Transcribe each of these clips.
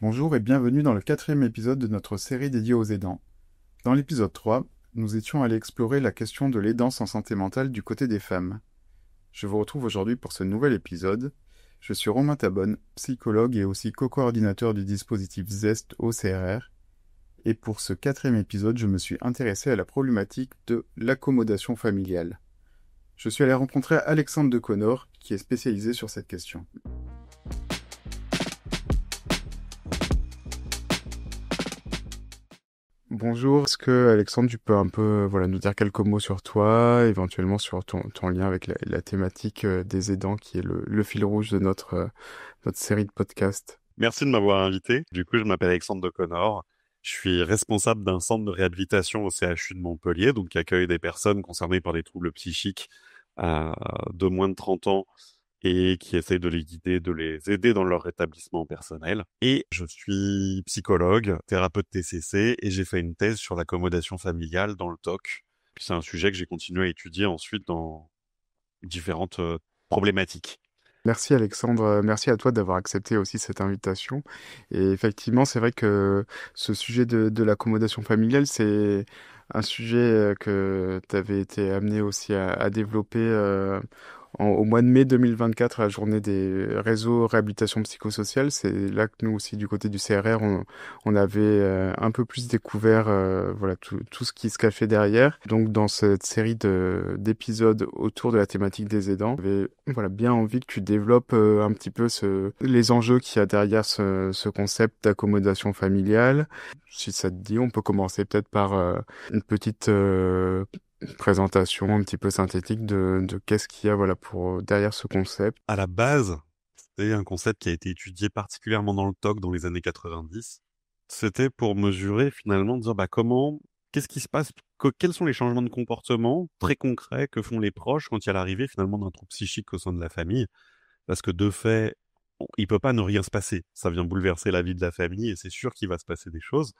Bonjour et bienvenue dans le quatrième épisode de notre série dédiée aux aidants. Dans l'épisode 3, nous étions allés explorer la question de l'aidance en santé mentale du côté des femmes. Je vous retrouve aujourd'hui pour ce nouvel épisode. Je suis Romain Tabonne, psychologue et aussi co-coordinateur du dispositif ZEST au CRR. Et pour ce quatrième épisode, je me suis intéressé à la problématique de l'accommodation familiale. Je suis allé rencontrer Alexandre de Connor, qui est spécialisé sur cette question. Bonjour, est-ce que Alexandre, tu peux un peu nous dire quelques mots sur toi, éventuellement sur ton lien avec la thématique des aidants qui est le fil rouge de notre série de podcasts. Merci de m'avoir invité. Du coup, je m'appelle Alexandre de Connor. Je suis responsable d'un centre de réhabilitation au CHU de Montpellier, donc qui accueille des personnes concernées par des troubles psychiques de moins de 30 ans et qui essaye de les guider, de les aider dans leur rétablissement personnel. Et je suis psychologue, thérapeute TCC et j'ai fait une thèse sur l'accommodation familiale dans le TOC. Puis c'est un sujet que j'ai continué à étudier ensuite dans différentes problématiques. Merci Alexandre, merci à toi d'avoir accepté aussi cette invitation. Et effectivement, c'est vrai que ce sujet de l'accommodation familiale, c'est un sujet que tu avais été amené aussi à développer au mois de mai 2024, à la journée des réseaux réhabilitation psychosociale. C'est là que nous aussi, du côté du CRR, on avait un peu plus découvert tout ce qui se cachait derrière. Donc dans cette série d'épisodes autour de la thématique des aidants, j'avais bien envie que tu développes un petit peu les enjeux qu'il y a derrière ce concept d'accommodation familiale. Si ça te dit, on peut commencer peut-être par une petite présentation un petit peu synthétique de qu'est-ce qu'il y a pour derrière ce concept. À la base, c'est un concept qui a été étudié particulièrement dans le TOC dans les années 90. C'était pour mesurer finalement, dire qu'est-ce qui se passe, quels sont les changements de comportement très concrets que font les proches quand il y a l'arrivée finalement d'un trouble psychique au sein de la famille. Parce que de fait, il peut pas ne rien se passer. Ça vient bouleverser la vie de la famille et c'est sûr qu'il va se passer des choses.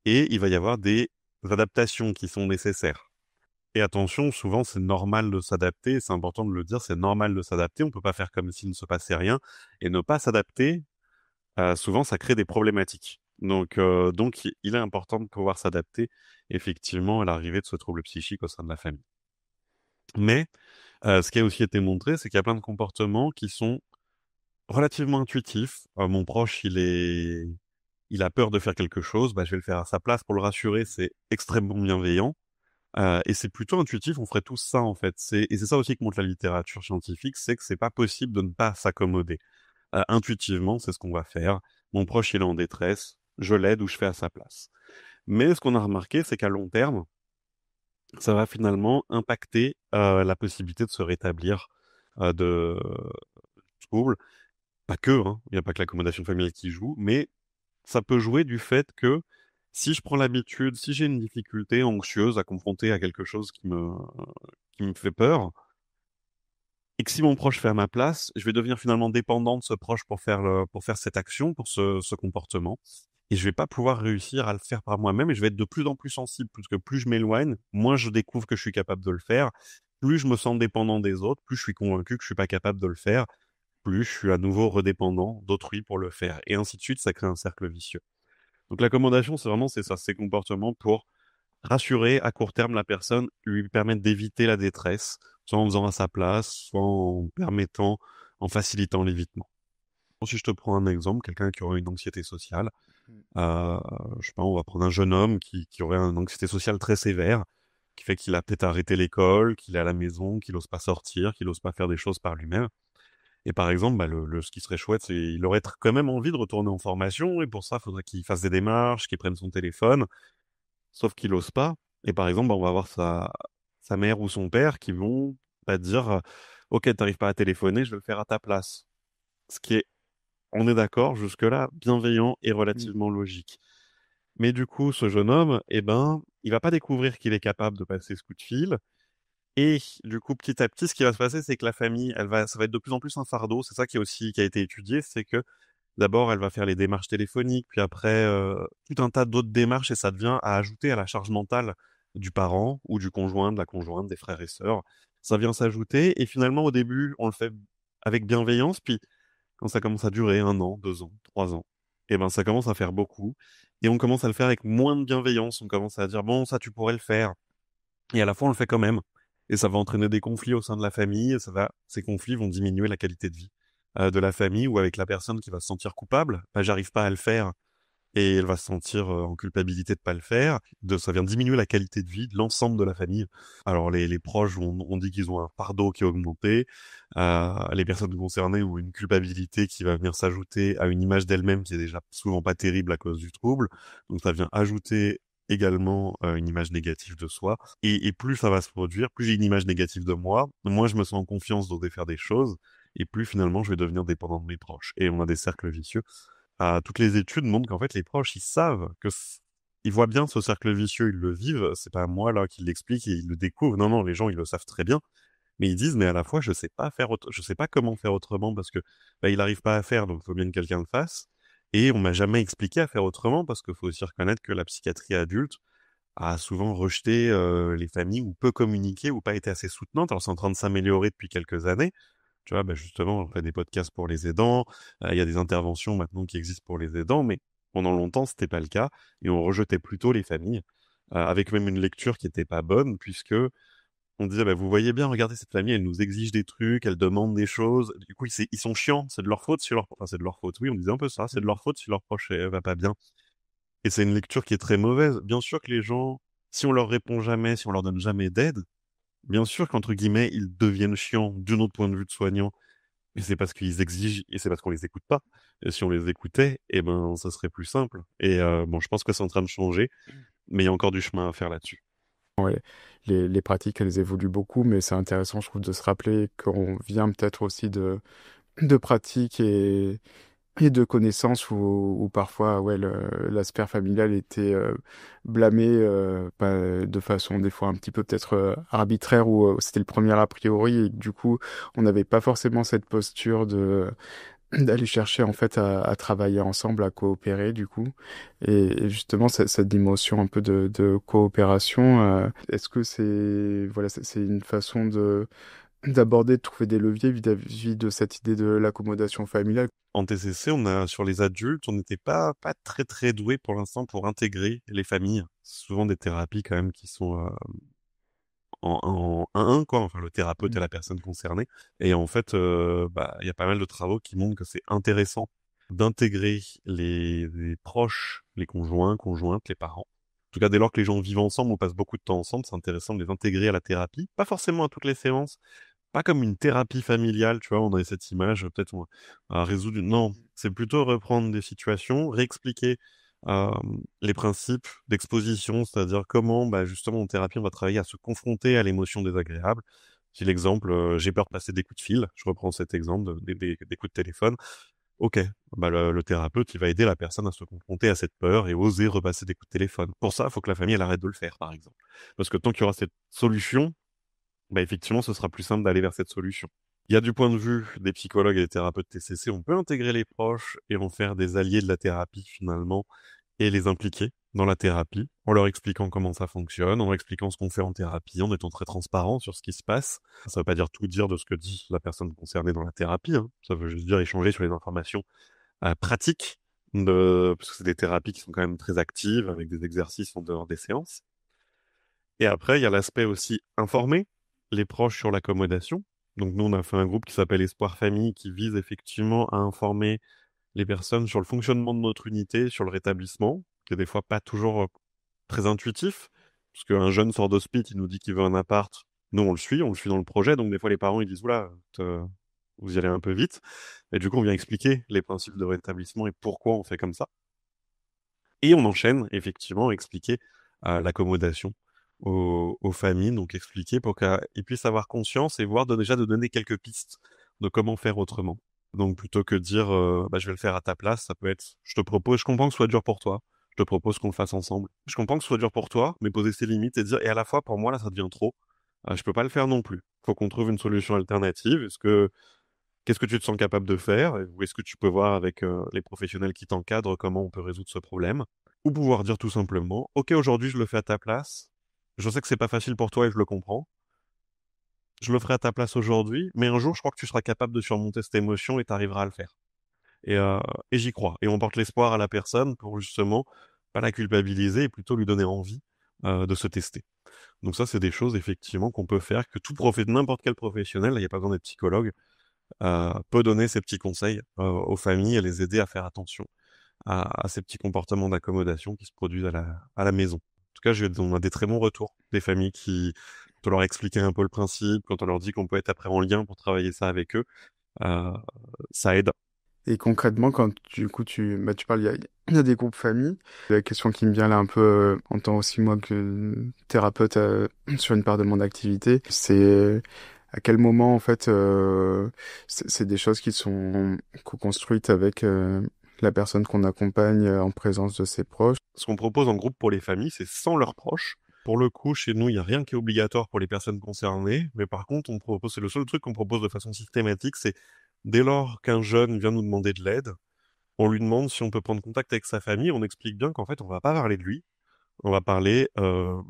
Et il va y avoir des adaptations qui sont nécessaires. Et attention, souvent c'est normal de s'adapter, c'est important de le dire, c'est normal de s'adapter, on peut pas faire comme s'il ne se passait rien, et ne pas s'adapter, souvent ça crée des problématiques. Donc il est important de pouvoir s'adapter effectivement à l'arrivée de ce trouble psychique au sein de la famille. Mais ce qui a aussi été montré, c'est qu'il y a plein de comportements qui sont relativement intuitifs. Mon proche, il a peur de faire quelque chose, bah, je vais le faire à sa place pour le rassurer, c'est extrêmement bienveillant. Et c'est plutôt intuitif, on ferait tous ça en fait. Et c'est ça aussi que montre la littérature scientifique, c'est que c'est pas possible de ne pas s'accommoder. Intuitivement, c'est ce qu'on va faire. Mon proche, il est en détresse, je l'aide ou je fais à sa place. Mais ce qu'on a remarqué, c'est qu'à long terme, ça va finalement impacter la possibilité de se rétablir de troubles. Pas que, hein, il n'y a pas que l'accommodation familiale qui joue, mais ça peut jouer du fait que si je prends l'habitude, si j'ai une difficulté anxieuse à confronter à quelque chose qui me fait peur, et que si mon proche fait à ma place, je vais devenir finalement dépendant de ce proche pour faire cette action, pour ce comportement. Et je vais pas pouvoir réussir à le faire par moi-même et je vais être de plus en plus sensible, puisque plus je m'éloigne, moins je découvre que je suis capable de le faire, plus je me sens dépendant des autres, plus je suis convaincu que je suis pas capable de le faire, plus je suis à nouveau redépendant d'autrui pour le faire. Et ainsi de suite, ça crée un cercle vicieux. Donc l'accommodation, c'est ça, ces comportements pour rassurer à court terme la personne, lui permettre d'éviter la détresse, soit en faisant à sa place, soit en facilitant l'évitement. Si je te prends un exemple, quelqu'un qui aurait une anxiété sociale, je sais pas, on va prendre un jeune homme qui aurait une anxiété sociale très sévère, qui fait qu'il a peut-être arrêté l'école, qu'il est à la maison, qu'il ose pas sortir, qu'il ose pas faire des choses par lui-même. Et par exemple, bah, ce qui serait chouette, c'est il aurait quand même envie de retourner en formation, et pour ça, il faudrait qu'il fasse des démarches, qu'il prenne son téléphone, sauf qu'il ose pas. Et par exemple, bah, on va avoir sa mère ou son père qui vont bah, dire, OK, t'arrives pas à téléphoner, je vais le faire à ta place. Ce qui est, on est d'accord, jusque-là, bienveillant et Mm. relativement logique. Mais du coup, ce jeune homme, eh ben, il va pas découvrir qu'il est capable de passer ce coup de fil. Et du coup, petit à petit, ce qui va se passer, c'est que la famille, ça va être de plus en plus un fardeau. C'est ça qui a été étudié, c'est que d'abord, elle va faire les démarches téléphoniques, puis après, tout un tas d'autres démarches, et ça devient à ajouter à la charge mentale du parent ou du conjoint, de la conjointe, des frères et sœurs. Ça vient s'ajouter, et finalement, au début, on le fait avec bienveillance, puis quand ça commence à durer 1 an, 2 ans, 3 ans, et ben ça commence à faire beaucoup. Et on commence à le faire avec moins de bienveillance. On commence à dire, bon, ça, tu pourrais le faire. Et à la fois, on le fait quand même. Et ça va entraîner des conflits au sein de la famille. Et ces conflits vont diminuer la qualité de vie de la famille, ou avec la personne qui va se sentir coupable. Bah, j'arrive pas à le faire et elle va se sentir en culpabilité de pas le faire. Ça vient diminuer la qualité de vie de l'ensemble de la famille. Alors les proches, on dit qu'ils ont un fardeau qui est augmenté. Les personnes concernées ont une culpabilité qui va venir s'ajouter à une image d'elle-même qui est déjà souvent pas terrible à cause du trouble. Donc ça vient ajouter également une image négative de soi. Et plus ça va se produire, plus j'ai une image négative de moi, moins je me sens en confiance d'oser faire des choses, et plus finalement je vais devenir dépendant de mes proches. Et on a des cercles vicieux. Toutes les études montrent qu'en fait, les proches, ils savent ils voient bien ce cercle vicieux, ils le vivent. C'est pas moi, là, qui l'explique et ils le découvrent. Non, non, les gens, ils le savent très bien. Mais ils disent, mais à la fois, je sais pas comment faire autrement parce que, bah, il arrive pas à faire, donc il faut bien que quelqu'un le fasse. Et on m'a jamais expliqué à faire autrement parce qu'il faut aussi reconnaître que la psychiatrie adulte a souvent rejeté, les familles ou peu communiqué ou pas été assez soutenante. Alors c'est en train de s'améliorer depuis quelques années. Tu vois, bah justement, on fait des podcasts pour les aidants. Il y a des interventions maintenant qui existent pour les aidants, mais pendant longtemps, c'était pas le cas et on rejetait plutôt les familles, avec même une lecture qui était pas bonne puisque on disait, bah, vous voyez bien, regardez cette famille, elle nous exige des trucs, elle demande des choses. Du coup, ils sont chiants, c'est de leur faute si enfin, c'est de leur faute. Oui, on disait un peu ça, c'est de leur faute si leur proche va pas bien. Et c'est une lecture qui est très mauvaise. Bien sûr que les gens, si on leur répond jamais, si on leur donne jamais d'aide, bien sûr qu'entre guillemets, ils deviennent chiants d'un autre point de vue de soignant. Mais c'est parce qu'ils exigent et c'est parce qu'on les écoute pas. Et si on les écoutait, eh ben, ça serait plus simple. Et bon, je pense que c'est en train de changer, mais il y a encore du chemin à faire là-dessus. Ouais, les pratiques, elles évoluent beaucoup, mais c'est intéressant, je trouve, de se rappeler qu'on vient peut-être aussi de pratiques et de connaissances où parfois ouais, la sphère familiale était blâmée de façon des fois un petit peu peut-être arbitraire, ou c'était le premier a priori, et du coup on n'avait pas forcément cette posture d'aller chercher en fait à travailler ensemble, à coopérer du coup. Et justement cette dimension un peu de coopération, est-ce que c'est voilà, c'est une façon de d'aborder, de trouver des leviers vis-à-vis de cette idée de l'accommodation familiale? En TCC, sur les adultes, on n'était pas très très doué pour l'instant pour intégrer les familles. C'est souvent des thérapies quand même qui sont en 1-1, quoi. Enfin, le thérapeute et la personne concernée. Et en fait, bah, il y a pas mal de travaux qui montrent que c'est intéressant d'intégrer les proches, les conjoints, conjointes, les parents. En tout cas, dès lors que les gens vivent ensemble, on passe beaucoup de temps ensemble, c'est intéressant de les intégrer à la thérapie. Pas forcément à toutes les séances, pas comme une thérapie familiale, tu vois, on a cette image, peut-être on va résoudre Non, c'est plutôt reprendre des situations, réexpliquer euh, les principes d'exposition, c'est-à-dire comment, bah, justement, en thérapie, on va travailler à se confronter à l'émotion désagréable. Si l'exemple, j'ai peur de passer des coups de fil, je reprends cet exemple des coups de téléphone. Ok, bah, le thérapeute, il va aider la personne à se confronter à cette peur et oser repasser des coups de téléphone. Pour ça, il faut que la famille, elle arrête de le faire, par exemple. Parce que tant qu'il y aura cette solution, bah effectivement, ce sera plus simple d'aller vers cette solution. Il y a du point de vue des psychologues et des thérapeutes TCC, on peut intégrer les proches et en faire des alliés de la thérapie finalement et les impliquer dans la thérapie en leur expliquant comment ça fonctionne, en leur expliquant ce qu'on fait en thérapie, en étant très transparent sur ce qui se passe. Ça veut pas dire tout dire de ce que dit la personne concernée dans la thérapie, hein. Ça veut juste dire échanger sur les informations pratiques parce que c'est des thérapies qui sont quand même très actives avec des exercices en dehors des séances. Et après, il y a l'aspect aussi informer les proches sur l'accommodation. Donc nous, on a fait un groupe qui s'appelle Espoir Famille qui vise effectivement à informer les personnes sur le fonctionnement de notre unité, sur le rétablissement, qui est des fois pas toujours très intuitif, parce qu'un jeune sort d'hospice, il nous dit qu'il veut un appart, nous on le suit dans le projet, donc des fois les parents ils disent oula, vous y allez un peu vite, et du coup on vient expliquer les principes de rétablissement et pourquoi on fait comme ça. Et on enchaîne, effectivement, expliquer l'accommodation aux familles, donc expliquer pour qu'ils puissent avoir conscience et voir déjà de donner quelques pistes de comment faire autrement. Donc plutôt que de dire bah, je vais le faire à ta place, ça peut être je te propose, je comprends que ce soit dur pour toi, je te propose qu'on le fasse ensemble. Je comprends que ce soit dur pour toi, mais poser ses limites et dire et à la fois pour moi là ça devient trop, je peux pas le faire non plus. Faut qu'on trouve une solution alternative. Qu'est-ce que tu te sens capable de faire? Ou est-ce que tu peux voir avec les professionnels qui t'encadrent comment on peut résoudre ce problème? Ou pouvoir dire tout simplement, OK, aujourd'hui, je le fais à ta place. Je sais que c'est pas facile pour toi et je le comprends. Je le ferai à ta place aujourd'hui, mais un jour, je crois que tu seras capable de surmonter cette émotion et tu arriveras à le faire. Et, euh, et j'y crois. Et on porte l'espoir à la personne pour justement pas la culpabiliser et plutôt lui donner envie de se tester. Donc ça, c'est des choses effectivement qu'on peut faire, que n'importe quel professionnel, il n'y a pas besoin d'être psychologue, peut donner ces petits conseils aux familles et les aider à faire attention à ces petits comportements d'accommodation qui se produisent à la maison. En tout cas, on a des très bons retours des familles quand on leur explique un peu le principe, quand on leur dit qu'on peut être après en lien pour travailler ça avec eux, euh, ça aide. Et concrètement, quand du coup tu parles, il y a des groupes familles. La question qui me vient là un peu en tant aussi moi que thérapeute sur une part de mon activité, c'est à quel moment en fait c'est des choses qui sont co-construites avec la personne qu'on accompagne en présence de ses proches. Ce qu'on propose en groupe pour les familles, c'est sans leurs proches. Pour le coup, chez nous, il n'y a rien qui est obligatoire pour les personnes concernées, mais par contre, c'est le seul truc qu'on propose de façon systématique, c'est dès lors qu'un jeune vient nous demander de l'aide, on lui demande si on peut prendre contact avec sa famille, on explique bien qu'en fait, on va pas parler de lui, on va parler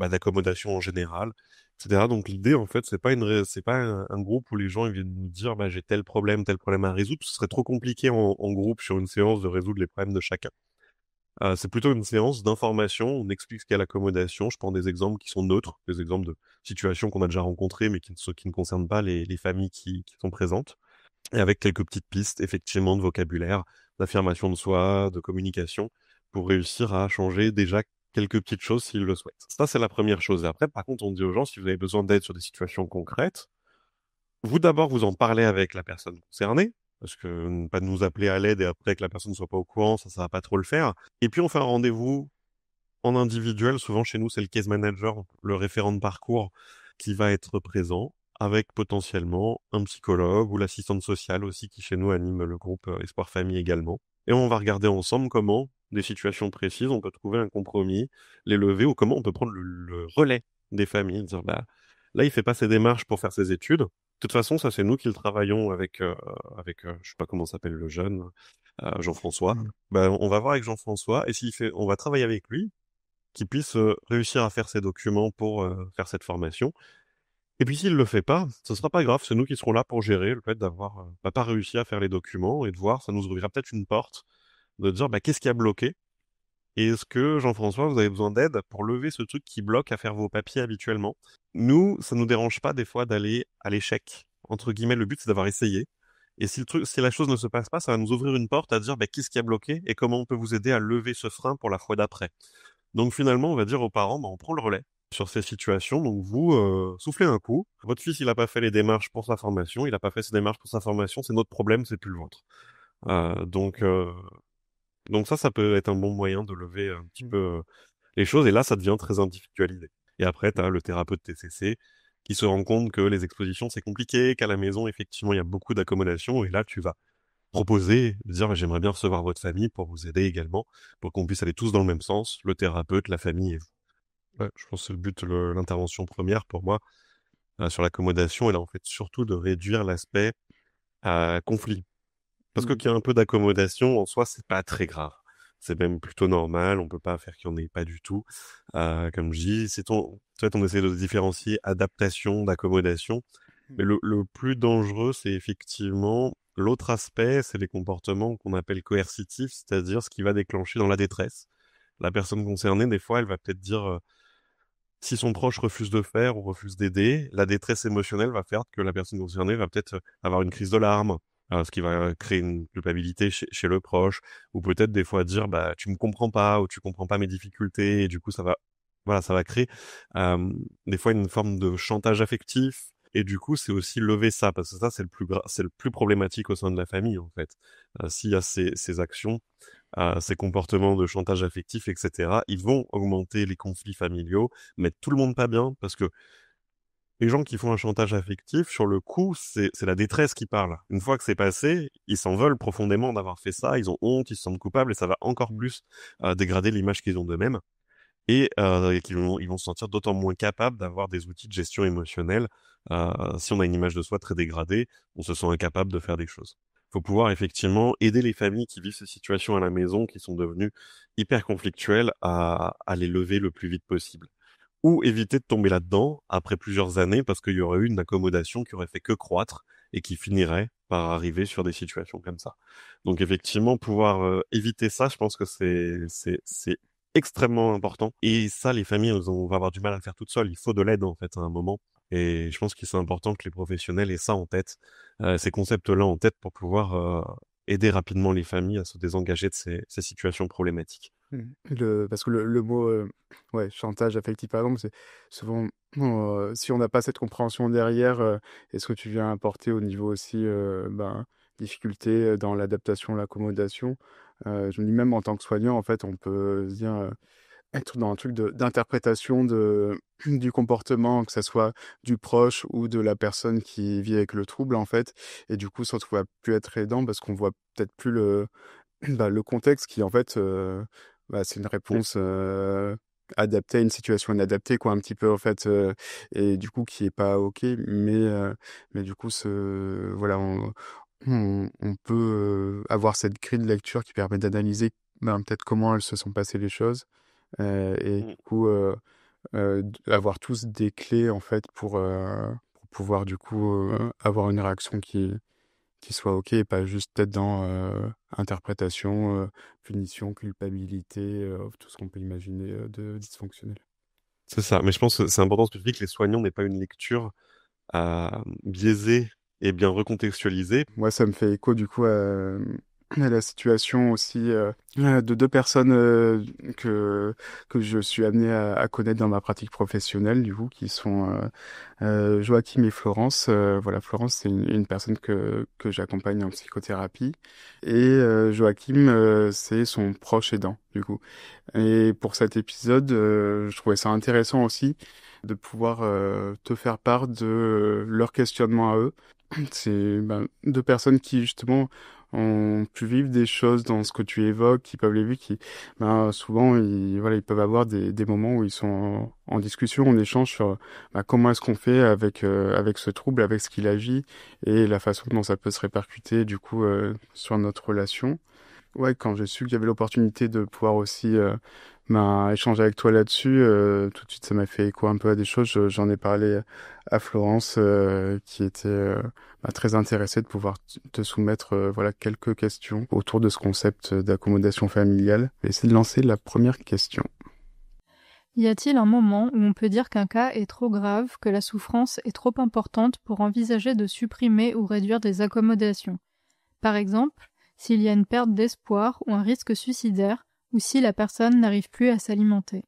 d'accommodation en général, etc. Donc l'idée, en fait, c'est pas un groupe où les gens ils viennent nous dire, bah, j'ai tel problème à résoudre, ce serait trop compliqué en groupe sur une séance de résoudre les problèmes de chacun. C'est plutôt une séance d'information. On explique ce qu'est l'accommodation. Je prends des exemples qui sont neutres, des exemples de situations qu'on a déjà rencontrées, mais qui ne concernent pas les familles qui sont présentes. Et avec quelques petites pistes, effectivement, de vocabulaire, d'affirmation de soi, de communication, pour réussir à changer déjà quelques petites choses s'ils le souhaitent. Ça, c'est la première chose. Et après, par contre, on dit aux gens, si vous avez besoin d'aide sur des situations concrètes, vous d'abord vous en parlez avec la personne concernée, parce que ne pas nous appeler à l'aide et après que la personne ne soit pas au courant, ça va pas trop le faire. Et puis on fait un rendez-vous en individuel. Souvent chez nous, c'est le case manager, le référent de parcours, qui va être présent, avec potentiellement un psychologue ou l'assistante sociale aussi, qui chez nous anime le groupe Espoir Famille également. Et on va regarder ensemble comment, des situations précises, on peut trouver un compromis, les lever, ou comment on peut prendre le relais des familles, dire bah là il fait pas ses démarches pour faire ses études. De toute façon, ça c'est nous qui le travaillons avec je sais pas comment s'appelle le jeune, Jean-François. Mm. Ben, on va voir avec Jean-François et on va travailler avec lui, qu'il puisse réussir à faire ses documents pour faire cette formation. Et puis s'il le fait pas, ce sera pas grave, c'est nous qui serons là pour gérer le fait d'avoir pas réussi à faire les documents et de voir, ça nous ouvrira peut-être une porte de dire bah, qu'est-ce qui a bloqué et est-ce que Jean-François, vous avez besoin d'aide pour lever ce truc qui bloque à faire vos papiers habituellement. Nous, ça nous dérange pas des fois d'aller à l'échec. Entre guillemets, le but c'est d'avoir essayé. Et si la chose ne se passe pas, ça va nous ouvrir une porte à dire bah, qu'est-ce qui a bloqué et comment on peut vous aider à lever ce frein pour la fois d'après. Donc finalement, on va dire aux parents, bah, on prend le relais sur ces situations. Donc vous, soufflez un coup. Votre fils, il n'a pas fait les démarches pour sa formation. Il n'a pas fait ses démarches pour sa formation. C'est notre problème, c'est plus le vôtre. Euh, donc, euh, donc ça peut être un bon moyen de lever un petit peu les choses. Et là, ça devient très individualisé. Et après, tu as le thérapeute TCC qui se rend compte que les expositions, c'est compliqué, qu'à la maison, effectivement, il y a beaucoup d'accommodations. Et là, tu vas proposer, de dire, bah, j'aimerais bien recevoir votre famille pour vous aider également, pour qu'on puisse aller tous dans le même sens, le thérapeute, la famille et vous. Ouais, je pense que c'est le but de l'intervention première pour moi sur l'accommodation, et là en fait surtout de réduire l'aspect conflit. Parce que Mm. qu'il y a un peu d'accommodation en soi, c'est pas très grave. C'est même plutôt normal, on peut pas faire qu'il n'y en ait pas du tout. Comme je dis, en fait, on essaie de différencier adaptation d'accommodation. Mais le plus dangereux, c'est effectivement l'autre aspect, c'est les comportements qu'on appelle coercitifs, c'est-à-dire ce qui va déclencher dans la détresse. La personne concernée, des fois, elle va peut-être dire, si son proche refuse de faire ou refuse d'aider, la détresse émotionnelle va faire que la personne concernée va peut-être avoir une crise de larmes, ce qui va créer une culpabilité chez le proche, ou peut-être des fois dire, bah, tu me comprends pas, ou tu comprends pas mes difficultés, et du coup, ça va créer, des fois une forme de chantage affectif, et du coup, c'est aussi lever ça, parce que ça, c'est le plus problématique au sein de la famille, en fait. S'il y a ces actions, ces comportements de chantage affectif, etc., ils vont augmenter les conflits familiaux, mettre tout le monde pas bien, parce que les gens qui font un chantage affectif, sur le coup, c'est la détresse qui parle. Une fois que c'est passé, ils s'en veulent profondément d'avoir fait ça, ils ont honte, ils se sentent coupables, et ça va encore plus dégrader l'image qu'ils ont d'eux-mêmes, et ils vont se sentir d'autant moins capables d'avoir des outils de gestion émotionnelle. Si on a une image de soi très dégradée, on se sent incapable de faire des choses. Il faut pouvoir effectivement aider les familles qui vivent ces situations à la maison, qui sont devenues hyper conflictuelles, à les lever le plus vite possible. Ou éviter de tomber là-dedans après plusieurs années parce qu'il y aurait eu une accommodation qui aurait fait que croître et qui finirait par arriver sur des situations comme ça. Donc effectivement, pouvoir éviter ça, je pense que c'est extrêmement important. Et ça, les familles, on va avoir du mal à le faire toutes seules. Il faut de l'aide en fait à un moment. Et je pense qu'il c'est important que les professionnels aient ça en tête, ces concepts-là en tête pour pouvoir aider rapidement les familles à se désengager de ces situations problématiques. Parce que le mot ouais, chantage affectif, par exemple, c'est souvent, si on n'a pas cette compréhension derrière, et ce que tu viens apporter au niveau aussi, ben, difficulté dans l'adaptation, l'accommodation, je me dis même en tant que soignant, en fait, on peut se dire, être dans un truc d'interprétation du comportement, que ça soit du proche ou de la personne qui vit avec le trouble, en fait, et du coup, se retrouver à plus être aidant parce qu'on voit peut-être plus bah, le contexte qui en fait, bah, c'est une Mm. réponse, adaptée à une situation inadaptée quoi un petit peu en fait, et du coup qui est pas OK. Mais du coup voilà on peut, avoir cette grille de lecture qui permet d'analyser, ben, peut-être comment elles se sont passées les choses, et Mm. du coup, avoir tous des clés en fait pour pouvoir du coup, avoir une réaction qui soit OK et pas juste être dans, interprétation, punition, culpabilité, tout ce qu'on peut imaginer, de dysfonctionnel. C'est ça. Mais je pense que c'est important de spécifier que les soignants n'aient pas une lecture biaisée et bien recontextualisée. Moi, ça me fait écho du coup à la situation aussi, de 2 personnes, que je suis amené à connaître dans ma pratique professionnelle du coup, qui sont, Joachim et Florence. Voilà, Florence, c'est une personne que j'accompagne en psychothérapie et Joachim, c'est son proche aidant du coup. Et pour cet épisode, je trouvais ça intéressant aussi de pouvoir te faire part de leur questionnement à eux. C'est ben, deux personnes qui justement ont pu vivre des choses dans ce que tu évoques, qui peuvent les vivre, qui ben, souvent voilà, ils peuvent avoir des moments où ils sont en discussion, en échange sur ben, comment est-ce qu'on fait avec ce trouble, avec ce qu'il agit et la façon dont ça peut se répercuter du coup sur notre relation. Ouais, quand j'ai su qu'il y avait l'opportunité de pouvoir aussi ben, échanger avec toi là-dessus, tout de suite ça m'a fait écho un peu à des choses. J'en ai parlé à Florence qui était ben, très intéressée de pouvoir te soumettre voilà quelques questions autour de ce concept d'accommodation familiale. Je vais essayer de lancer la première question. Y a-t-il un moment où on peut dire qu'un cas est trop grave, que la souffrance est trop importante pour envisager de supprimer ou réduire des accommodations? Par exemple, s'il y a une perte d'espoir ou un risque suicidaire, ou si la personne n'arrive plus à s'alimenter.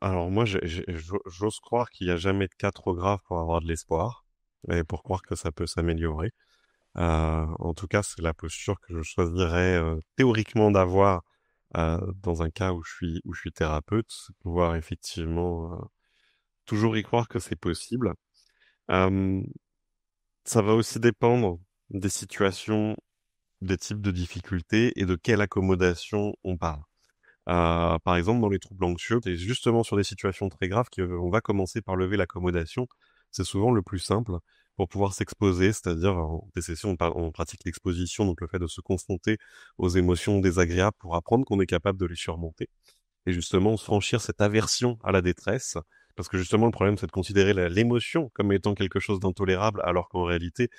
Alors moi, j'ose croire qu'il n'y a jamais de cas trop grave pour avoir de l'espoir et pour croire que ça peut s'améliorer. En tout cas, c'est la posture que je choisirais théoriquement d'avoir dans un cas où je suis thérapeute, c'est pouvoir effectivement toujours y croire que c'est possible. Euh, Ça va aussi dépendre des situations, des types de difficultés et de quelle accommodation on parle. Par exemple, dans les troubles anxieux, c'est justement sur des situations très graves qu'on va commencer par lever l'accommodation. C'est souvent le plus simple pour pouvoir s'exposer, c'est-à-dire en TCC, on pratique l'exposition, donc le fait de se confronter aux émotions désagréables pour apprendre qu'on est capable de les surmonter. Et justement, se franchir cette aversion à la détresse, parce que justement, le problème, c'est de considérer l'émotion comme étant quelque chose d'intolérable, alors qu'en réalité,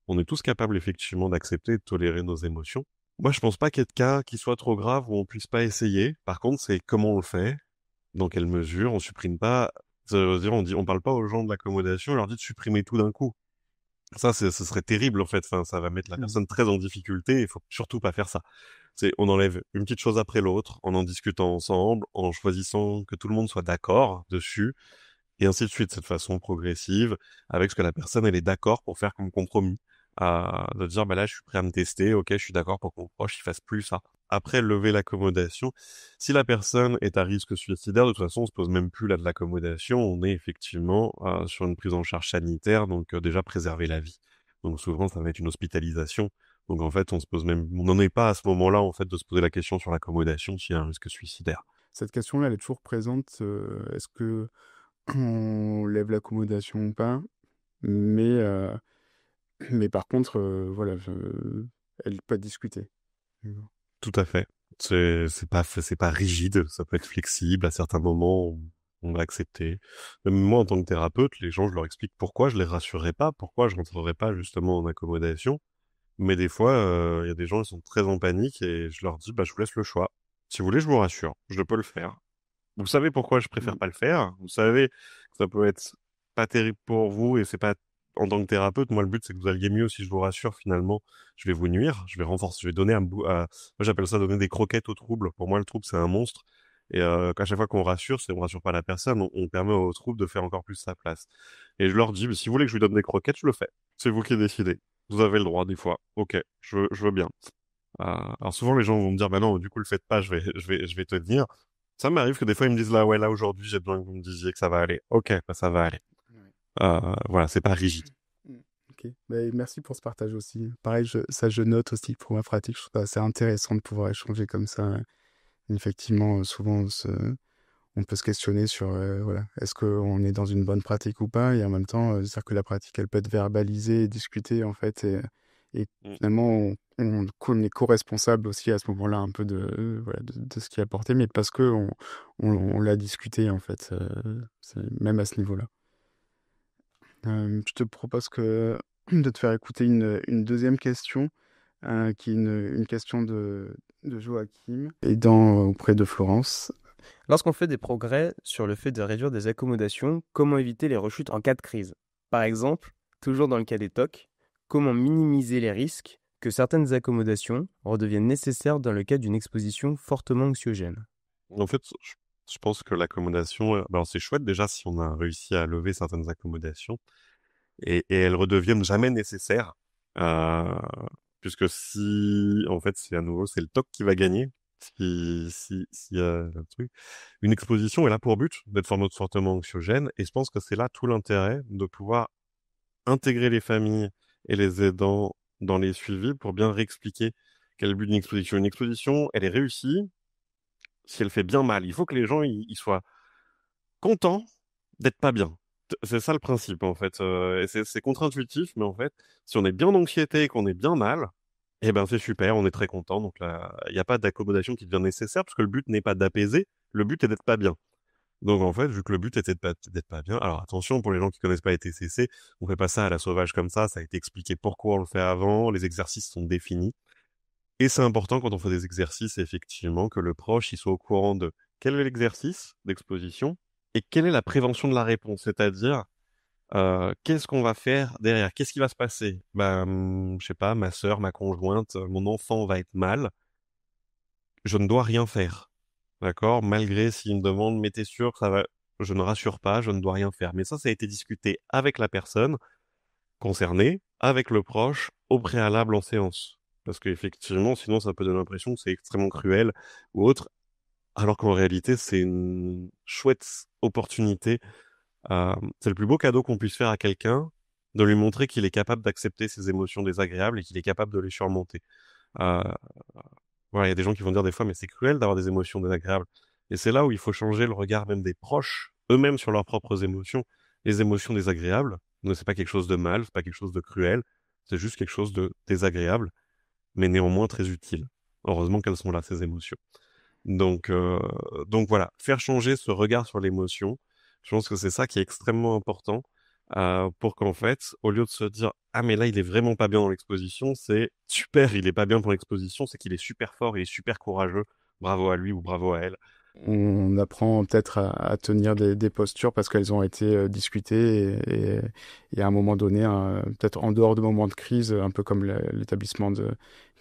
on est tous capables effectivement d'accepter et de tolérer nos émotions. Moi, je pense pas qu'il y ait de cas qui soient trop graves où on puisse pas essayer. Par contre, c'est comment on le fait, dans quelle mesure, on supprime pas. Ça veut dire, on parle pas aux gens de l'accommodation, on leur dit de supprimer tout d'un coup. Ça, ce serait terrible en fait. Enfin, ça va mettre la Mm. personne très en difficulté. Il faut surtout pas faire ça. On enlève une petite chose après l'autre, en discutant ensemble, en choisissant que tout le monde soit d'accord dessus, et ainsi de suite, cette façon progressive, avec ce que la personne, elle est d'accord pour faire comme compromis. De dire, bah là, je suis prêt à me tester, ok, je suis d'accord pour que mon proche, il fasse plus ça. Après, lever l'accommodation. Si la personne est à risque suicidaire, de toute façon, on se pose même plus là de l'accommodation, on est effectivement sur une prise en charge sanitaire, donc déjà préserver la vie. Donc souvent, ça va être une hospitalisation. Donc en fait, on n'en est pas à ce moment-là, en fait, de se poser la question sur l'accommodation s'il y a un risque suicidaire. Cette question-là, elle est toujours présente. Est-ce que on lève l'accommodation ou pas? Mais mais par contre, voilà, elle peut être discutée. Tout à fait. C'est pas rigide, ça peut être flexible. À certains moments, on va accepter. Même moi, en tant que thérapeute, les gens, je leur explique pourquoi je les rassurerai pas, pourquoi je rentrerai pas justement en accommodation. Mais des fois, il y a des gens, ils sont très en panique et je leur dis, bah, je vous laisse le choix. Si vous voulez, je vous rassure, je peux le faire. Vous savez pourquoi je préfère Mm. pas le faire. Vous savez que ça peut être pas terrible pour vous et c'est pas, en tant que thérapeute, moi, le but, c'est que vous alliez mieux. Si je vous rassure, finalement, je vais vous nuire, je vais renforcer, je vais donner moi, j'appelle ça donner des croquettes au trouble. Pour moi, le trouble, c'est un monstre. Et à chaque fois qu'on rassure, on rassure pas la personne, on permet au trouble de faire encore plus sa place. Et je leur dis, si vous voulez que je lui donne des croquettes, je le fais. C'est vous qui décidez. Vous avez le droit, des fois. Ok, je veux bien. Alors souvent, les gens vont me dire, bah non, du coup, le faites pas, je vais te le dire. Ça m'arrive que des fois, ils me disent, là, ouais, là, aujourd'hui, j'ai besoin que vous me disiez que ça va aller. Ok, bah, ça va aller. Ouais. Voilà, c'est pas rigide. Mm. Ok. Bah, merci pour ce partage aussi. Pareil, je note aussi pour ma pratique. Je trouve ça assez intéressant de pouvoir échanger comme ça. Effectivement, souvent, on peut se questionner sur voilà, est-ce qu'on est dans une bonne pratique ou pas, et en même temps, c'est-à-dire que la pratique, elle peut être verbalisée et discutée, en fait, et Mm. finalement, on est co-responsable aussi à ce moment-là, un peu voilà, de ce qui est apporté, mais parce que on l'a discuté, en fait, même à ce niveau-là. Je te propose de te faire écouter une deuxième question, qui est une question de Joachim, et auprès de Florence. Lorsqu'on fait des progrès sur le fait de réduire des accommodations, comment éviter les rechutes en cas de crise? Par exemple, toujours dans le cas des TOC, comment minimiser les risques que certaines accommodations redeviennent nécessaires dans le cas d'une exposition fortement anxiogène? En fait, je pense que l'accommodation, alors c'est chouette déjà si on a réussi à lever certaines accommodations et elles redeviennent jamais nécessaires. Euh, Puisque si, en fait, c'est à nouveau, c'est le TOC qui va gagner. Si, le truc. Une exposition est là pour but d'être fortement anxiogène et je pense que c'est là tout l'intérêt de pouvoir intégrer les familles et les aidants dans les suivis pour bien réexpliquer quel est le but d'une exposition. Une exposition, elle est réussie si elle fait bien mal. Il faut que les gens ils soient contents d'être pas bien. C'est ça le principe en fait. Et c'est contre-intuitif, mais en fait, si on est bien d'anxiété et qu'on est bien mal, eh ben c'est super, on est très content. Donc là, il n'y a pas d'accommodation qui devient nécessaire parce que le but n'est pas d'apaiser, le but est d'être pas bien. Donc en fait, vu que le but était d'être pas bien, alors attention pour les gens qui connaissent pas les TCC, on fait pas ça à la sauvage comme ça a été expliqué pourquoi on le fait avant, les exercices sont définis. Et c'est important quand on fait des exercices, effectivement, que le proche il soit au courant de quel est l'exercice d'exposition et quelle est la prévention de la réponse, c'est-à-dire qu'est-ce qu'on va faire derrière, qu'est-ce qui va se passer. Je sais pas, ma sœur, ma conjointe, mon enfant va être mal, je ne dois rien faire. D'accord? Malgré s'il me demande, mais t'es sûr que ça va, je ne rassure pas, je ne dois rien faire. Mais ça a été discuté avec la personne concernée, avec le proche, au préalable en séance. Parce qu'effectivement, sinon, ça peut donner l'impression que c'est extrêmement cruel ou autre, alors qu'en réalité, c'est une chouette opportunité. C'est le plus beau cadeau qu'on puisse faire à quelqu'un, de lui montrer qu'il est capable d'accepter ses émotions désagréables et qu'il est capable de les surmonter. Euh, voilà, il y a des gens qui vont dire des fois, mais c'est cruel d'avoir des émotions désagréables. Et c'est là où il faut changer le regard même des proches, eux-mêmes sur leurs propres émotions. Les émotions désagréables, ne c'est pas quelque chose de mal, c'est pas quelque chose de cruel, c'est juste quelque chose de désagréable, mais néanmoins très utile. Heureusement qu'elles sont là, ces émotions. Donc, euh, donc voilà, faire changer ce regard sur l'émotion, je pense que c'est ça qui est extrêmement important pour qu'en fait, au lieu de se dire ah mais là il est vraiment pas bien dans l'exposition, c'est super, il est pas bien dans l'exposition, c'est qu'il est super fort, il est super courageux, bravo à lui ou bravo à elle. On apprend peut-être à tenir des postures parce qu'elles ont été discutées, et à un moment donné, peut-être en dehors de moments de crise, un peu comme l'établissement de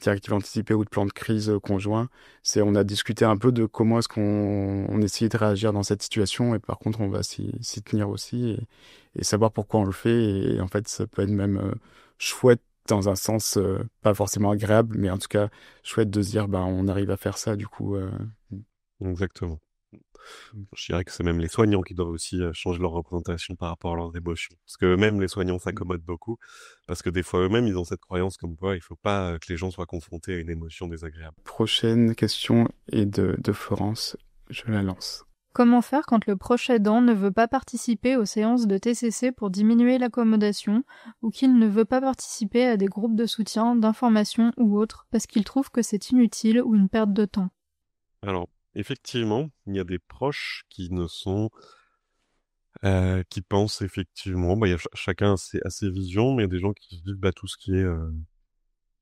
directives anticipées ou de plans de crise conjoints, on a discuté un peu de comment est-ce qu'on essayait de réagir dans cette situation, et par contre on va s'y tenir aussi, et savoir pourquoi on le fait, et en fait ça peut être même chouette dans un sens pas forcément agréable, mais en tout cas chouette de se dire bah on arrive à faire ça du coup. Exactement. Je dirais que c'est même les soignants qui doivent aussi changer leur représentation par rapport à leurs émotions. Parce que même les soignants s'accommodent beaucoup, parce que des fois eux-mêmes, ils ont cette croyance comme quoi il faut pas que les gens soient confrontés à une émotion désagréable. Prochaine question est de Florence. Je la lance. Comment faire quand le proche aidant ne veut pas participer aux séances de TCC pour diminuer l'accommodation, ou qu'il ne veut pas participer à des groupes de soutien, d'information ou autres, parce qu'il trouve que c'est inutile ou une perte de temps? Alors, effectivement, il y a des proches qui ne sont qui pensent effectivement, bah, il y a chacun a ses visions, mais il y a des gens qui se disent, bah, tout ce qui est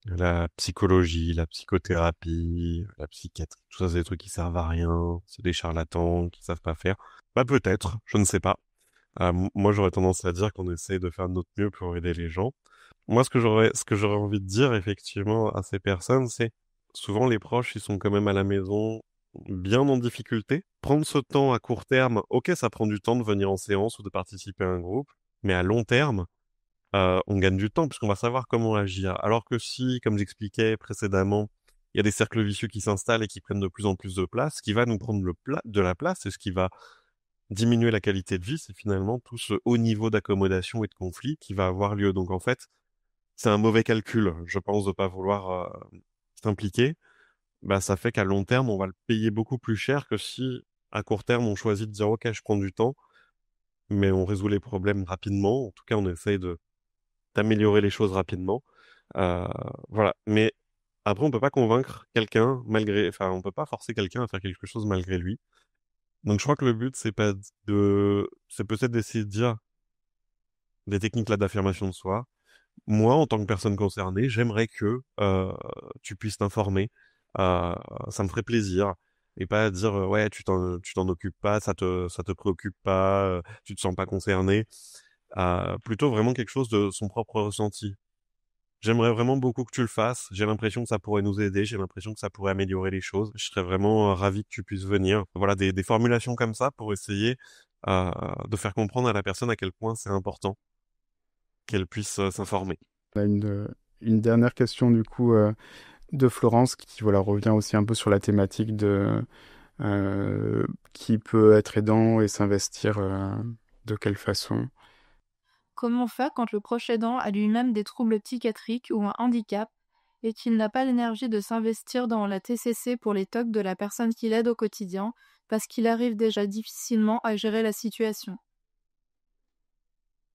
la psychologie, la psychothérapie, la psychiatrie, tout ça, c'est des trucs qui servent à rien, c'est des charlatans qui savent pas faire. Bah, peut-être, je ne sais pas. Moi, j'aurais tendance à dire qu'on essaye de faire de notre mieux pour aider les gens. Moi, ce que j'aurais envie de dire, effectivement, à ces personnes, c'est souvent les proches, ils sont quand même à la maison, bien en difficulté. Prendre ce temps à court terme, ok, ça prend du temps de venir en séance ou de participer à un groupe, mais à long terme, on gagne du temps puisqu'on va savoir comment agir. Alors que si, comme j'expliquais précédemment, il y a des cercles vicieux qui s'installent et qui prennent de plus en plus de place, ce qui va nous prendre de la place et ce qui va diminuer la qualité de vie, c'est finalement tout ce haut niveau d'accommodation et de conflit qui va avoir lieu. Donc en fait, c'est un mauvais calcul, je pense, de pas vouloir s'impliquer. Bah, ça fait qu'à long terme, on va le payer beaucoup plus cher que si, à court terme, on choisit de dire, OK, je prends du temps, mais on résout les problèmes rapidement. En tout cas, on essaye d'améliorer les choses rapidement. Euh, voilà. Mais après, on peut pas convaincre quelqu'un enfin, on peut pas forcer quelqu'un à faire quelque chose malgré lui. Donc, je crois que le but, c'est peut-être d'essayer de dire des techniques là d'affirmation de soi. Moi, en tant que personne concernée, j'aimerais que tu puisses t'informer. Euh, Ça me ferait plaisir. Et pas dire ouais, tu t'en occupes pas, ça te préoccupe pas, tu te sens pas concerné. Plutôt vraiment quelque chose de son propre ressenti. J'aimerais vraiment beaucoup que tu le fasses. J'ai l'impression que ça pourrait nous aider. J'ai l'impression que ça pourrait améliorer les choses. Je serais vraiment ravi que tu puisses venir. Voilà, des formulations comme ça pour essayer de faire comprendre à la personne à quel point c'est important qu'elle puisse s'informer. On a une dernière question du coup de Florence qui voilà, revient aussi un peu sur la thématique de qui peut être aidant et s'investir de quelle façon. Comment faire quand le proche aidant a lui-même des troubles psychiatriques ou un handicap et qu'il n'a pas l'énergie de s'investir dans la TCC pour les TOC de la personne qu'il aide au quotidien parce qu'il arrive déjà difficilement à gérer la situation?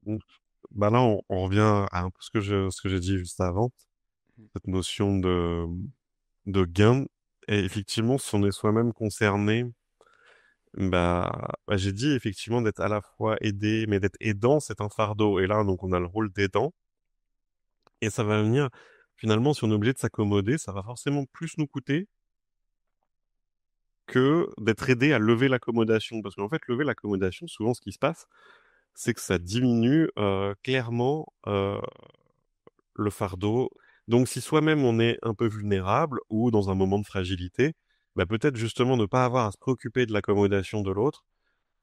Donc, bah là, on revient à un peu ce que j'ai dit juste avant, cette notion de gain. Et effectivement, si on est soi-même concerné, j'ai dit effectivement d'être à la fois aidé, mais d'être aidant, c'est un fardeau. Et là, donc, on a le rôle d'aidant. Et ça va venir, finalement, si on est obligé de s'accommoder, ça va forcément plus nous coûter que d'être aidé à lever l'accommodation. Parce qu'en fait, lever l'accommodation, souvent, ce qui se passe, c'est que ça diminue clairement le fardeau. Donc, si soi-même on est un peu vulnérable ou dans un moment de fragilité, bah, peut-être justement ne pas avoir à se préoccuper de l'accommodation de l'autre,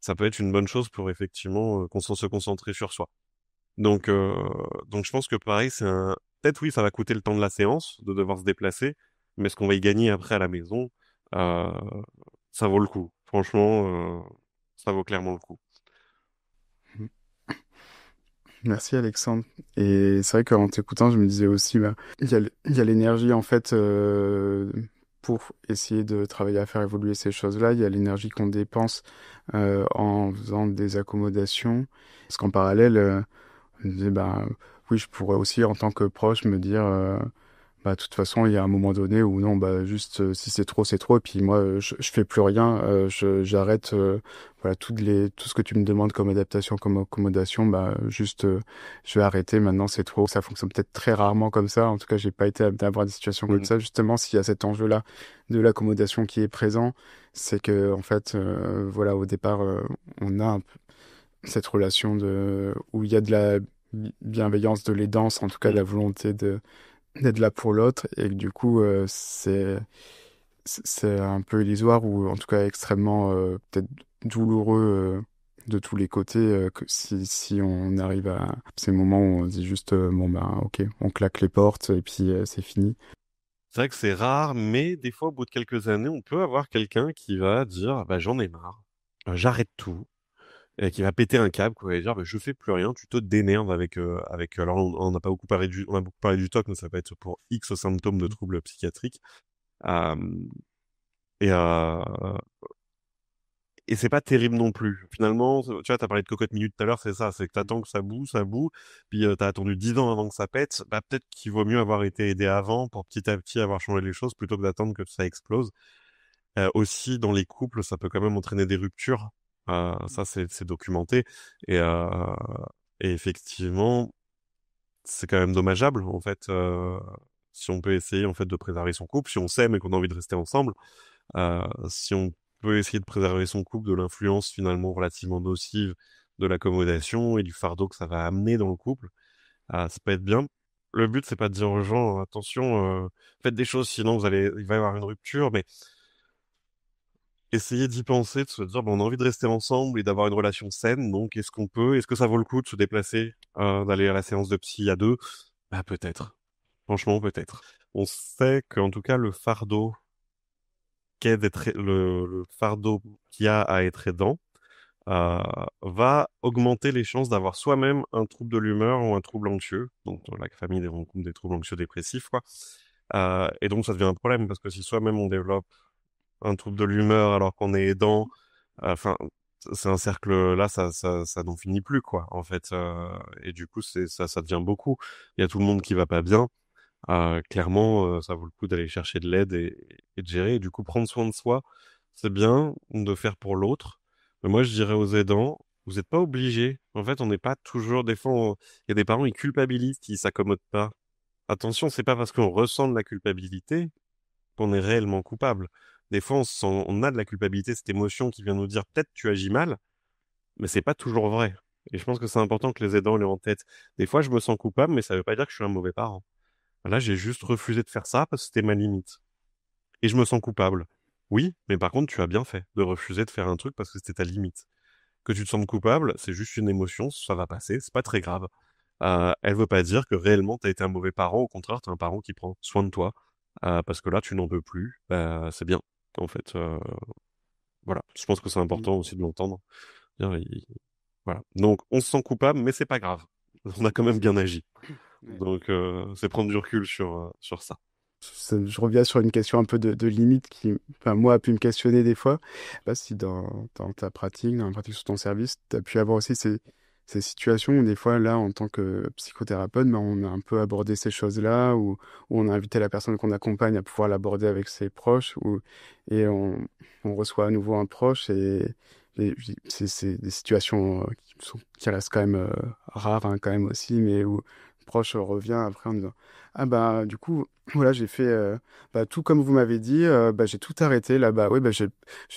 ça peut être une bonne chose pour effectivement se concentrer sur soi. Donc, euh, donc je pense que pareil, peut-être oui, ça va coûter le temps de la séance, de devoir se déplacer, mais ce qu'on va y gagner après à la maison, euh, ça vaut le coup. Franchement, ça vaut clairement le coup. Merci Alexandre. Et c'est vrai qu'en t'écoutant, je me disais aussi, bah, il y a l'énergie en fait pour essayer de travailler à faire évoluer ces choses-là. Il y a l'énergie qu'on dépense en faisant des accommodations. Parce qu'en parallèle, je me disais, bah, oui, je pourrais aussi en tant que proche me dire, bah, de toute façon, il y a un moment donné où non, bah, juste si c'est trop, c'est trop. Et puis moi, je fais plus rien. J'arrête. Voilà, tout ce que tu me demandes comme adaptation, comme accommodation, bah, juste, je vais arrêter. Maintenant, c'est trop. Ça fonctionne peut-être très rarement comme ça. En tout cas, j'ai pas été amené à avoir des situations comme Mhm. ça. Justement, s'il y a cet enjeu-là de l'accommodation qui est présent, c'est que en fait, voilà, au départ, on a un peu cette relation où il y a de la bienveillance, de l'aidance, en tout cas de la volonté d'être là pour l'autre et que du coup c'est un peu illusoire ou en tout cas extrêmement peut-être douloureux de tous les côtés que si on arrive à ces moments où on se dit juste bon ben ok on claque les portes et puis c'est fini. C'est vrai que c'est rare, mais des fois, au bout de quelques années, on peut avoir quelqu'un qui va dire, bah, j'en ai marre, j'arrête tout, et qui va péter un câble, quoi, et dire, bah, je fais plus rien, tu te dénerves alors on n'a pas beaucoup parlé on a beaucoup parlé du TOC, mais ça peut être pour X symptômes de troubles psychiatriques, euh, et, euh, et c'est pas terrible non plus. Finalement, tu vois, t'as parlé de cocotte minute tout à l'heure, c'est ça, c'est que t'attends que ça boue, puis t'as attendu 10 ans avant que ça pète, bah peut-être qu'il vaut mieux avoir été aidé avant pour petit à petit avoir changé les choses plutôt que d'attendre que ça explose. Aussi, dans les couples, ça peut quand même entraîner des ruptures. Ça, c'est documenté. Et, euh, et effectivement, c'est quand même dommageable, en fait, si on peut essayer, en fait, de préserver son couple, si on s'aime et qu'on a envie de rester ensemble, si on peut essayer de préserver son couple de l'influence finalement relativement nocive de l'accommodation et du fardeau que ça va amener dans le couple, ça peut être bien. Le but, c'est pas de dire aux gens, attention, faites des choses, sinon il va y avoir une rupture, mais essayer d'y penser, de se dire, bon, on a envie de rester ensemble et d'avoir une relation saine, donc est-ce que ça vaut le coup de se déplacer, d'aller à la séance de psy à deux? Bah, peut-être. Franchement, peut-être. On sait qu'en tout cas, le fardeau qu'il y a à être aidant, euh, va augmenter les chances d'avoir soi-même un trouble de l'humeur ou un trouble anxieux. Donc, dans la famille des rencontres des troubles anxieux-dépressifs, quoi. Et donc, ça devient un problème parce que si soi-même on développe un trouble de l'humeur alors qu'on est aidant, enfin, c'est un cercle là, ça n'en finit plus, quoi, en fait. Et du coup, ça devient beaucoup. Il y a tout le monde qui va pas bien. Clairement, ça vaut le coup d'aller chercher de l'aide et de gérer. Et du coup, prendre soin de soi, c'est bien de faire pour l'autre. Mais moi, je dirais aux aidants, vous n'êtes pas obligés. En fait, on n'est pas toujours. Des fois, il y a des parents, ils culpabilisent, ils s'accommodent pas. Attention, c'est pas parce qu'on ressent de la culpabilité qu'on est réellement coupable. Des fois, on a de la culpabilité, cette émotion qui vient nous dire peut-être tu agis mal, mais c'est pas toujours vrai. Et je pense que c'est important que les aidants l'aient en tête. Des fois, je me sens coupable, mais ça veut pas dire que je suis un mauvais parent. Là, j'ai juste refusé de faire ça parce que c'était ma limite. Et je me sens coupable. Oui, mais par contre, tu as bien fait de refuser de faire un truc parce que c'était ta limite. Que tu te sentes coupable, c'est juste une émotion, ça va passer, c'est pas très grave. Elle veut pas dire que réellement t'as été un mauvais parent, au contraire, t'es un parent qui prend soin de toi, parce que là, tu n'en peux plus, bah, c'est bien. En fait, voilà. Je pense que c'est Mm. important aussi de l'entendre. Voilà. Donc, on se sent coupable, mais c'est pas grave. On a quand même bien agi. Ouais. Donc, c'est prendre du recul sur ça. Je reviens sur une question un peu de limite qui, enfin, moi, a pu me questionner des fois. Je sais pas si dans ta pratique, dans la pratique sur ton service, tu as pu avoir aussi ces situations où des fois, là, en tant que psychothérapeute, ben, on a un peu abordé ces choses-là, où on a invité la personne qu'on accompagne à pouvoir l'aborder avec ses proches, et on reçoit à nouveau un proche, et c'est des situations qui restent quand même rares, hein, quand même aussi, mais où le proche revient après en disant, ah bah du coup, voilà, j'ai fait bah, tout comme vous m'avez dit, bah, j'ai tout arrêté là, bah oui, bah, j'ai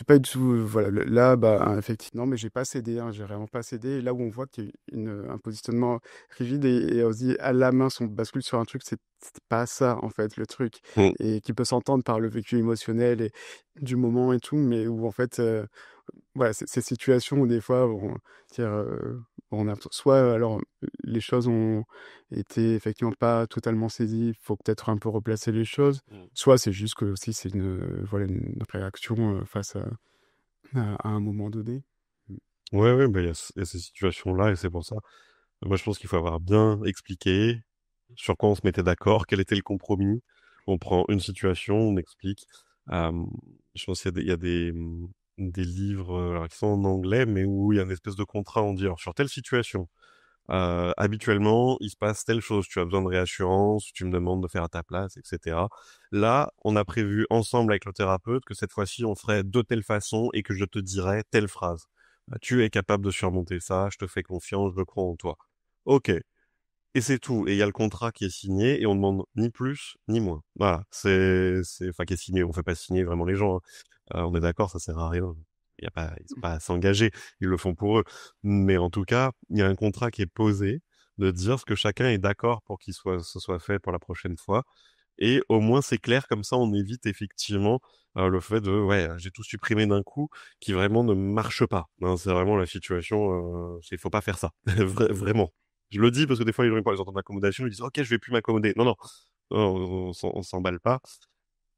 pas eu tout, voilà, là, bah effectivement, mais j'ai pas cédé, hein, j'ai vraiment pas cédé. Et là où on voit qu'il y a un positionnement rigide et on se dit, à la main, si on bascule sur un truc, c'était pas ça en fait, le truc, Mm. et qui peut s'entendre par le vécu émotionnel et du moment et tout, mais où en fait, voilà, ces situations où des fois, dire, on a soit alors les choses ont été effectivement pas totalement saisies, il faut peut-être un peu replacer les choses, Mm. soit c'est juste que aussi c'est voilà, une réaction face à un moment donné. Ouais, ouais, bah, il y a ces situations-là et c'est pour ça. Moi, je pense qu'il faut avoir bien expliqué sur quoi on se mettait d'accord, quel était le compromis. On prend une situation, on explique. Euh, je pense qu'il y a des livres alors, qui sont en anglais, mais où il y a une espèce de contrat. On dit, alors, sur telle situation, habituellement, il se passe telle chose. Tu as besoin de réassurance, tu me demandes de faire à ta place, etc. Là, on a prévu ensemble avec le thérapeute que cette fois-ci, on ferait de telle façon et que je te dirais telle phrase. Tu es capable de surmonter ça, je te fais confiance, je crois en toi. Ok. Et c'est tout. Et il y a le contrat qui est signé et on demande ni plus ni moins. Voilà. Enfin, qui est signé. On fait pas signer vraiment les gens, hein. On est d'accord, ça sert à rien. Il y a pas, ils sont pas à s'engager. Ils le font pour eux. Mais en tout cas, il y a un contrat qui est posé de dire ce que chacun est d'accord pour ce soit fait pour la prochaine fois. Et au moins, c'est clair, comme ça, on évite effectivement le fait de, ouais, j'ai tout supprimé d'un coup, qui vraiment ne marche pas. Hein, c'est vraiment la situation, il faut pas faire ça. Vraiment. Je le dis parce que des fois, les gens, quand ils entendent l'accommodation, ils disent, OK, je vais plus m'accommoder. Non, non, non, on s'emballe pas.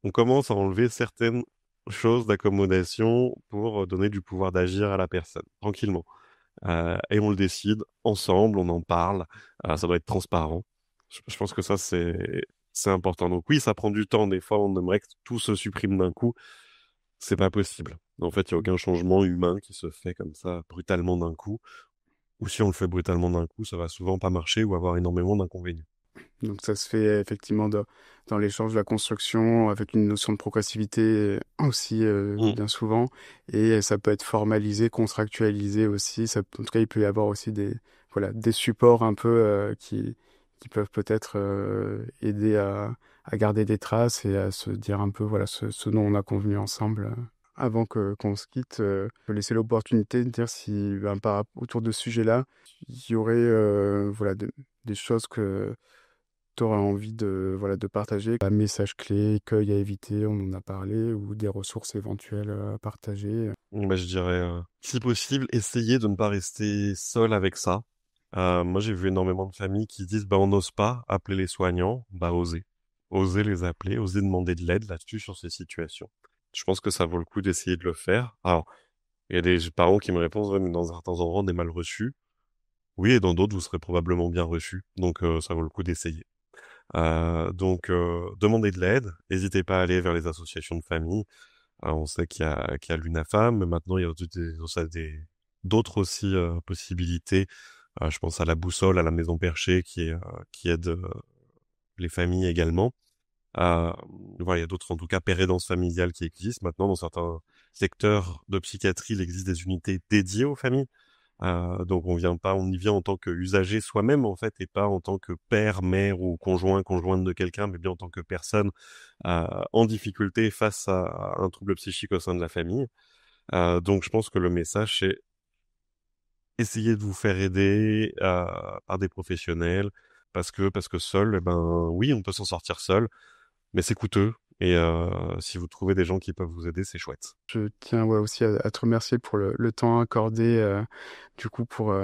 On commence à enlever certaines choses d'accommodation pour donner du pouvoir d'agir à la personne, tranquillement. Et on le décide ensemble, on en parle, ça doit être transparent. Je pense que ça, c'est important. Donc oui, ça prend du temps. Des fois, on aimerait que tout se supprime d'un coup. C'est pas possible. En fait, il n'y a aucun changement humain qui se fait comme ça, brutalement d'un coup. Ou si on le fait brutalement d'un coup, ça va souvent pas marcher ou avoir énormément d'inconvénients. Donc ça se fait effectivement dans l'échange, la construction, avec une notion de progressivité aussi bien souvent. Et ça peut être formalisé, contractualisé aussi. Ça, en tout cas, il peut y avoir aussi des supports un peu qui peuvent peut-être aider à garder des traces et à se dire un peu ce dont on a convenu ensemble. Avant qu'on se quitte, je peux laisser l'opportunité de dire si autour de ce sujet-là, il y aurait des choses que tu auras envie de partager. Un message clé, écueil à éviter, on en a parlé, ou des ressources éventuelles à partager. Bah, je dirais, si possible, essayez de ne pas rester seul avec ça. Moi, j'ai vu énormément de familles qui disent, bah, on n'ose pas appeler les soignants. Bah, osez. Osez les appeler, osez demander de l'aide là-dessus sur ces situations. Je pense que ça vaut le coup d'essayer de le faire. Alors, il y a des parents qui me répondent, ouais, mais dans certains endroits, on est mal reçu. Oui, et dans d'autres, vous serez probablement bien reçu. Donc, ça vaut le coup d'essayer. Demandez de l'aide. N'hésitez pas à aller vers les associations de famille. On sait qu'il y a l'UNAFAM, mais maintenant, il y a d'autres aussi possibilités. Je pense à la Boussole, à la Maison Perchée, qui aide les familles également. Voilà, il y a d'autres, en tout cas, pérédances familiales qui existent. Maintenant, dans certains secteurs de psychiatrie, il existe des unités dédiées aux familles. Donc on y vient en tant qu'usager soi-même en fait, et pas en tant que père, mère ou conjointe de quelqu'un, mais bien en tant que personne en difficulté face à un trouble psychique au sein de la famille. Donc je pense que le message c'est essayez de vous faire aider par des professionnels, parce que seul, eh ben oui, on peut s'en sortir seul, mais c'est coûteux. Et si vous trouvez des gens qui peuvent vous aider, c'est chouette. Je tiens aussi à te remercier pour le temps accordé du coup pour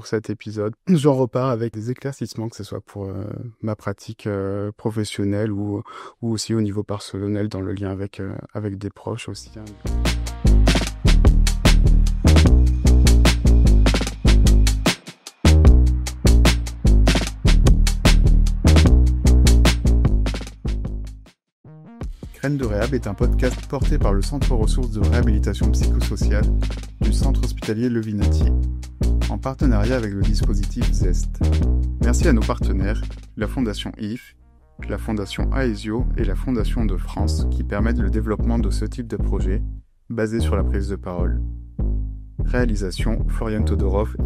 cet épisode. J'en repars avec des éclaircissements, que ce soit pour ma pratique professionnelle ou aussi au niveau personnel dans le lien avec des proches aussi. Graines de Réhab est un podcast porté par le Centre ressources de réhabilitation psychosociale du Centre hospitalier Levinatier, en partenariat avec le dispositif ZEST. Merci à nos partenaires, la Fondation IF, la Fondation Aesio et la Fondation de France qui permettent le développement de ce type de projet basé sur la prise de parole. Réalisation Florian Todorov